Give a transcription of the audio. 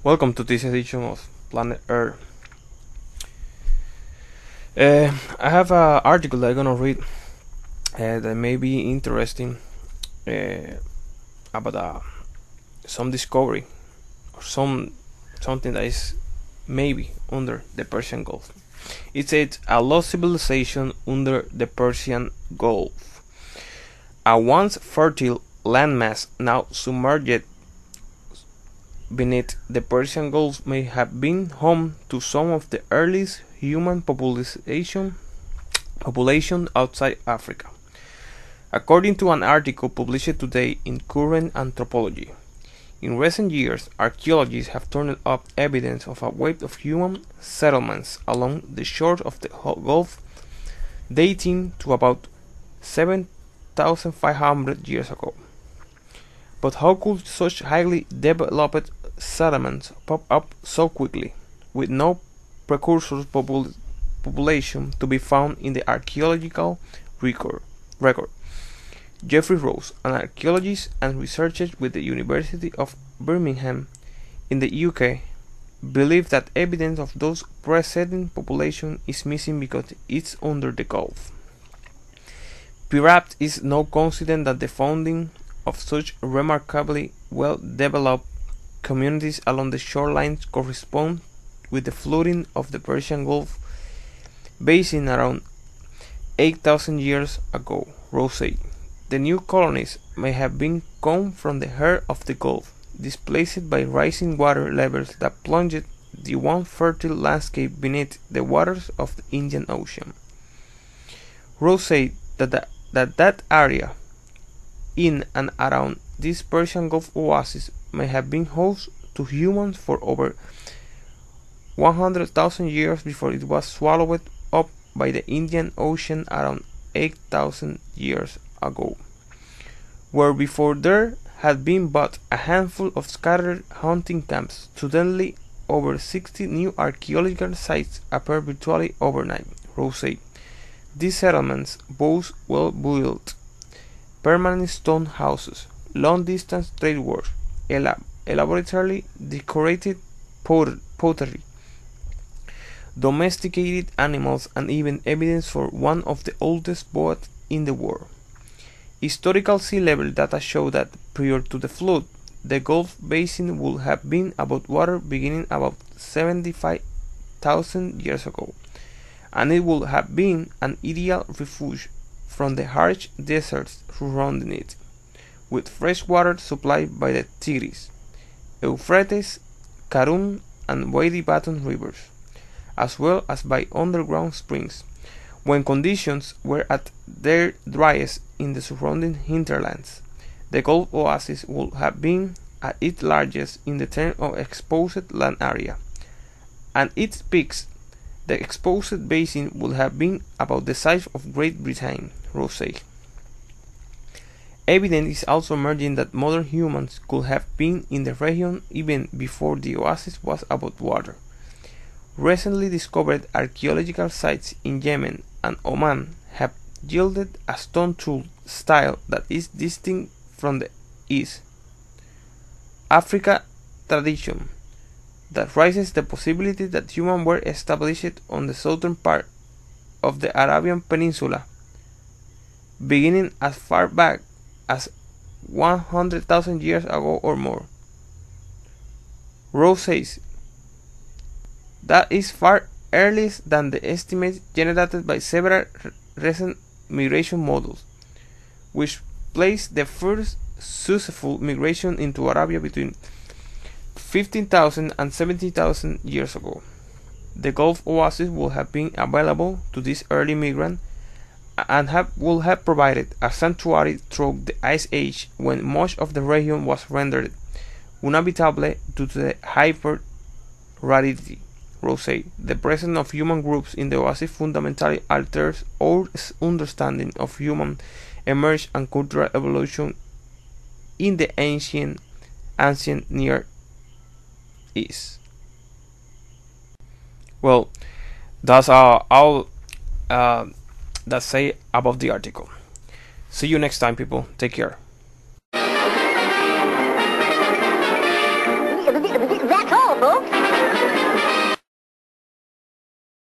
Welcome to this edition of Planet Earth. I have an article that I'm gonna read that may be interesting uh, about some discovery or something that is maybe under the Persian Gulf. It says a lost civilization under the Persian Gulf. A once fertile landmass now submerged beneath the Persian Gulf may have been home to some of the earliest human population outside Africa, according to an article published today in Current Anthropology. In recent years, archaeologists have turned up evidence of a wave of human settlements along the shores of the Gulf dating to about 7,500 years ago. But how could such highly developed settlements pop up so quickly, with no precursor population to be found in the archaeological record? Jeffrey Rose, an archaeologist and researcher with the University of Birmingham in the UK, believes that evidence of those preceding population is missing because it's under the Gulf. Perhaps it's no coincidence that the founding of such remarkably well-developed communities along the shorelines correspond with the flooding of the Persian Gulf basin around 8,000 years ago, Rose said. The new colonies may have been come from the heart of the Gulf, displaced by rising water levels that plunged the once fertile landscape beneath the waters of the Indian Ocean. Rose said that area in and around this Persian Gulf oasis may have been host to humans for over 100,000 years before it was swallowed up by the Indian Ocean around 8,000 years ago, where before there had been but a handful of scattered hunting camps. Suddenly, over 60 new archaeological sites appeared virtually overnight, Rose said. These settlements boast well-built permanent stone houses, long-distance trade routes, elaborately decorated pottery, domesticated animals, and even evidence for one of the oldest boats in the world. Historical sea level data show that prior to the flood, the Gulf basin would have been about water beginning about 75,000 years ago, and it would have been an ideal refuge from the harsh deserts surrounding it, with fresh water supplied by the Tigris, Euphrates, Karun, and Wadi Baton rivers, as well as by underground springs. When conditions were at their driest in the surrounding hinterlands, the Gulf oasis would have been at its largest in the terms of exposed land area. At its peaks, the exposed basin would have been about the size of Great Britain, Rose said. Evidence is also emerging that modern humans could have been in the region even before the oasis was above water. Recently discovered archaeological sites in Yemen and Oman have yielded a stone tool style that is distinct from the East Africa tradition, that raises the possibility that humans were established on the southern part of the Arabian Peninsula, beginning as far back as 100,000 years ago or more. Rose says that is far earlier than the estimates generated by several recent migration models, which place the first successful migration into Arabia between 15,000 and 70,000 years ago. The Gulf oasis would have been available to these early migrants and would have provided a sanctuary through the Ice Age when much of the region was rendered uninhabitable due to the hyper rarity. Rose said, the presence of human groups in the oasis fundamentally alters our understanding of human emergence and cultural evolution in the ancient Near East. Well, that's all that say about the article. See you next time, people. Take care. That's all. Book